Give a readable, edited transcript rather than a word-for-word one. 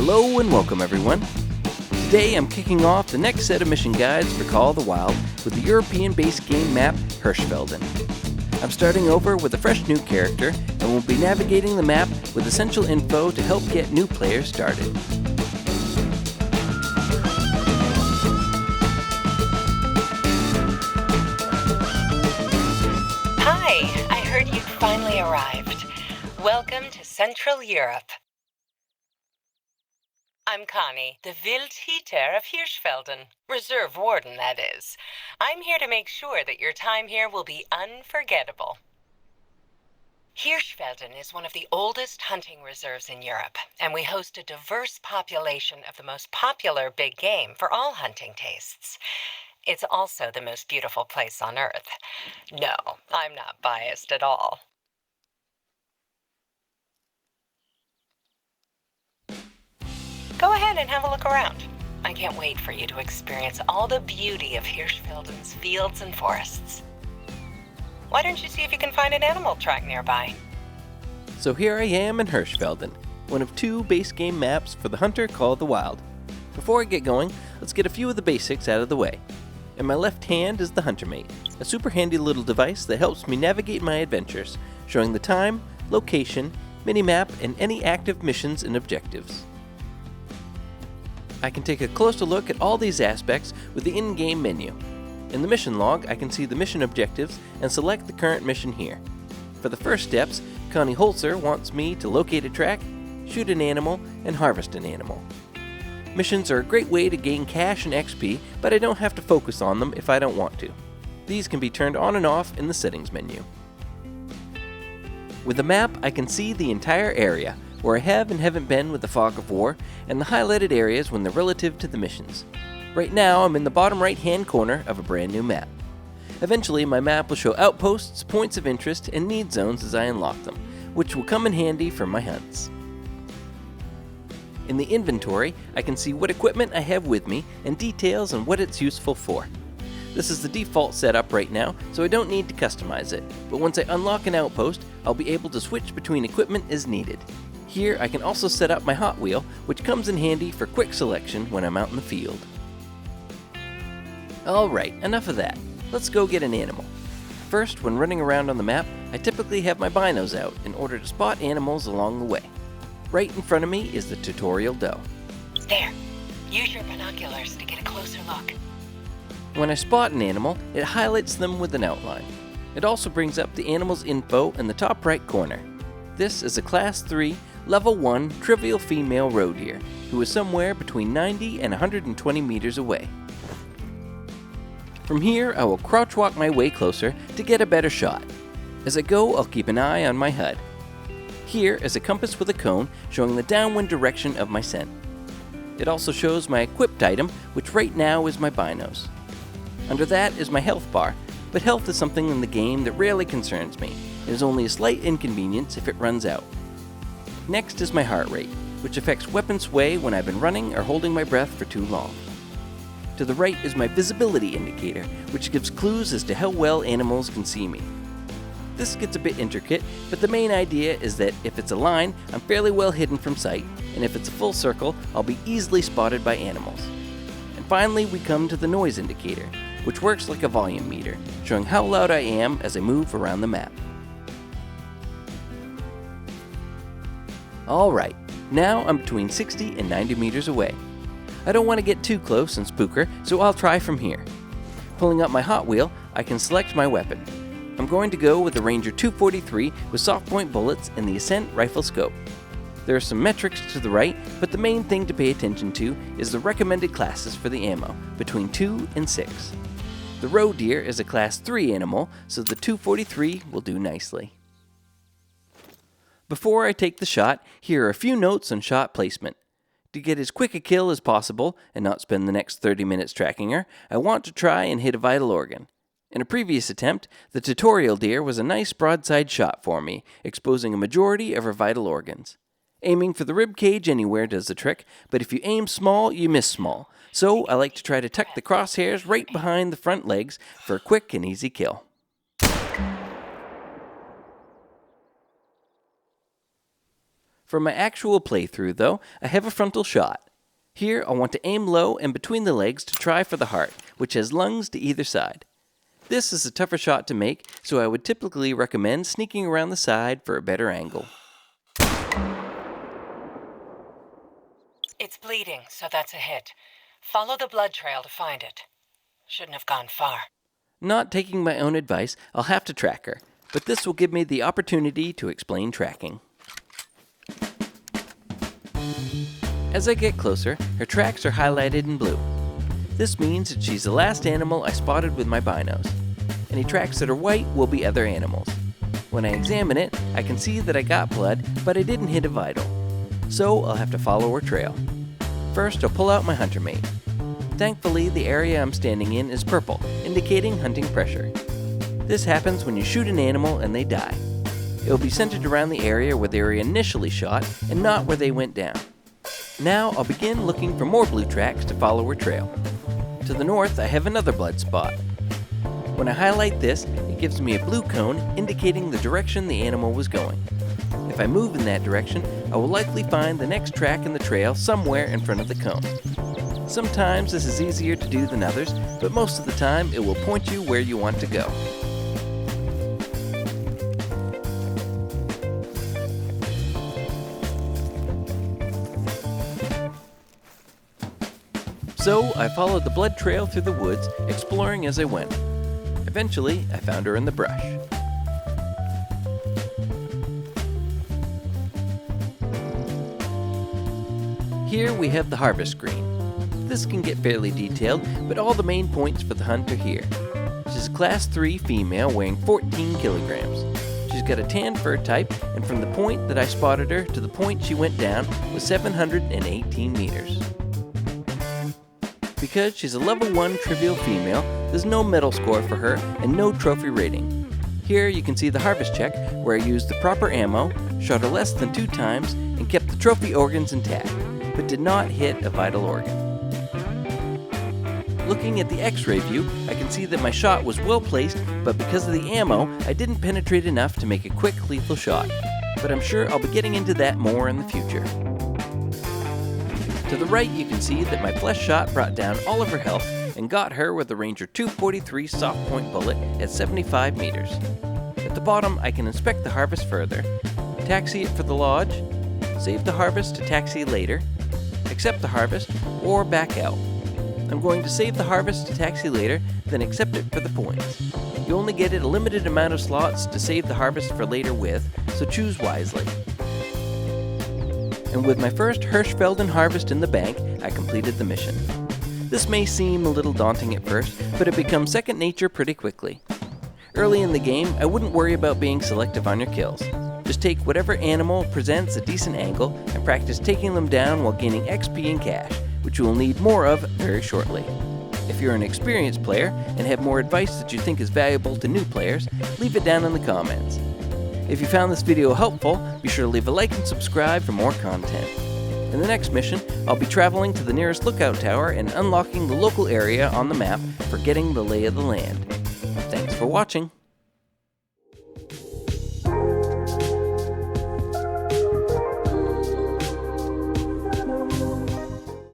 Hello and welcome everyone. Today I'm kicking off the next set of mission guides for Call of the Wild with the European-based game map Hirschfelden. I'm starting over with a fresh new character and will be navigating the map with essential info to help get new players started. Hi, I heard you'd finally arrived. Welcome to Central Europe. I'm Connie, the Wildhüter of Hirschfelden. Reserve Warden, that is. I'm here to make sure that your time here will be unforgettable. Hirschfelden is one of the oldest hunting reserves in Europe, and we host a diverse population of the most popular big game for all hunting tastes. It's also the most beautiful place on Earth. No, I'm not biased at all. Go ahead and have a look around. I can't wait for you to experience all the beauty of Hirschfelden's fields and forests. Why don't you see if you can find an animal track nearby? So here I am in Hirschfelden, one of two base game maps for the Hunter Call of the Wild. Before I get going, let's get a few of the basics out of the way. In my left hand is the Hunter Mate, a super handy little device that helps me navigate my adventures, showing the time, location, minimap, and any active missions and objectives. I can take a closer look at all these aspects with the in-game menu. In the mission log, I can see the mission objectives and select the current mission here. For the first steps, Connie Holzer wants me to locate a track, shoot an animal, and harvest an animal. Missions are a great way to gain cash and XP, but I don't have to focus on them if I don't want to. These can be turned on and off in the settings menu. With the map, I can see the entire area, where I have and haven't been with the Fog of War, and the highlighted areas when they're relative to the missions. Right now, I'm in the bottom right-hand corner of a brand new map. Eventually, my map will show outposts, points of interest, and need zones as I unlock them, which will come in handy for my hunts. In the inventory, I can see what equipment I have with me and details on what it's useful for. This is the default setup right now, so I don't need to customize it, but once I unlock an outpost, I'll be able to switch between equipment as needed. Here, I can also set up my Hot Wheel, which comes in handy for quick selection when I'm out in the field. Alright, enough of that. Let's go get an animal. First, when running around on the map, I typically have my binos out in order to spot animals along the way. Right in front of me is the tutorial doe. There. Use your binoculars to get a closer look. When I spot an animal, it highlights them with an outline. It also brings up the animal's info in the top right corner. This is a Class 3, Level 1 trivial female roe deer, who is somewhere between 90 and 120 meters away. From here, I will crouch walk my way closer to get a better shot. As I go, I'll keep an eye on my HUD. Here is a compass with a cone showing the downwind direction of my scent. It also shows my equipped item, which right now is my binos. Under that is my health bar, but health is something in the game that rarely concerns me. It is only a slight inconvenience if it runs out. Next is my heart rate, which affects weapon sway when I've been running or holding my breath for too long. To the right is my visibility indicator, which gives clues as to how well animals can see me. This gets a bit intricate, but the main idea is that if it's a line, I'm fairly well hidden from sight, and if it's a full circle, I'll be easily spotted by animals. And finally, we come to the noise indicator, which works like a volume meter, showing how loud I am as I move around the map. Alright, now I'm between 60 and 90 meters away. I don't want to get too close and spook her, so I'll try from here. Pulling up my Hot Wheel, I can select my weapon. I'm going to go with the Ranger 243 with soft point bullets and the Ascent rifle scope. There are some metrics to the right, but the main thing to pay attention to is the recommended classes for the ammo, between 2 and 6. The roe deer is a Class 3 animal, so the 243 will do nicely. Before I take the shot, here are a few notes on shot placement. To get as quick a kill as possible and not spend the next 30 minutes tracking her, I want to try and hit a vital organ. In a previous attempt, the tutorial deer was a nice broadside shot for me, exposing a majority of her vital organs. Aiming for the rib cage anywhere does the trick, but if you aim small, you miss small. So I like to try to tuck the crosshairs right behind the front legs for a quick and easy kill. For my actual playthrough though, I have a frontal shot. Here I want to aim low and between the legs to try for the heart, which has lungs to either side. This is a tougher shot to make, so I would typically recommend sneaking around the side for a better angle. It's bleeding, so that's a hit. Follow the blood trail to find it. Shouldn't have gone far. Not taking my own advice, I'll have to track her, but this will give me the opportunity to explain tracking. As I get closer, her tracks are highlighted in blue. This means that she's the last animal I spotted with my binos. Any tracks that are white will be other animals. When I examine it, I can see that I got blood, but I didn't hit a vital. So I'll have to follow her trail. First, I'll pull out my hunter mate. Thankfully, the area I'm standing in is purple, indicating hunting pressure. This happens when you shoot an animal and they die. It will be centered around the area where they were initially shot and not where they went down. Now I'll begin looking for more blue tracks to follow her trail. To the north, I have another blood spot. When I highlight this, it gives me a blue cone indicating the direction the animal was going. If I move in that direction, I will likely find the next track in the trail somewhere in front of the cone. Sometimes this is easier to do than others, but most of the time it will point you where you want to go. So I followed the blood trail through the woods, exploring as I went. Eventually, I found her in the brush. Here we have the harvest screen. This can get fairly detailed, but all the main points for the hunt are here. She's a class 3 female weighing 14 kilograms. She's got a tan fur type, and from the point that I spotted her to the point she went down was 718 meters. Because she's a level 1 trivial female, there's no medal score for her and no trophy rating. Here you can see the harvest check where I used the proper ammo, shot her less than 2 times, and kept the trophy organs intact, but did not hit a vital organ. Looking at the X-ray view, I can see that my shot was well placed, but because of the ammo, I didn't penetrate enough to make a quick lethal shot. But I'm sure I'll be getting into that more in the future. To the right, you can see that my flesh shot brought down all of her health and got her with a Ranger 243 soft point bullet at 75 meters. At the bottom, I can inspect the harvest further, taxi it for the lodge, save the harvest to taxi later, accept the harvest, or back out. I'm going to save the harvest to taxi later, then accept it for the points. You only get a limited amount of slots to save the harvest for later with, so choose wisely. And with my first Hirschfelden harvest in the bank, I completed the mission. This may seem a little daunting at first, but it becomes second nature pretty quickly. Early in the game, I wouldn't worry about being selective on your kills. Just take whatever animal presents a decent angle and practice taking them down while gaining XP and cash, which you will need more of very shortly. If you're an experienced player and have more advice that you think is valuable to new players, leave it down in the comments. If you found this video helpful, be sure to leave a like and subscribe for more content. In the next mission, I'll be traveling to the nearest lookout tower and unlocking the local area on the map for getting the lay of the land. Thanks for watching.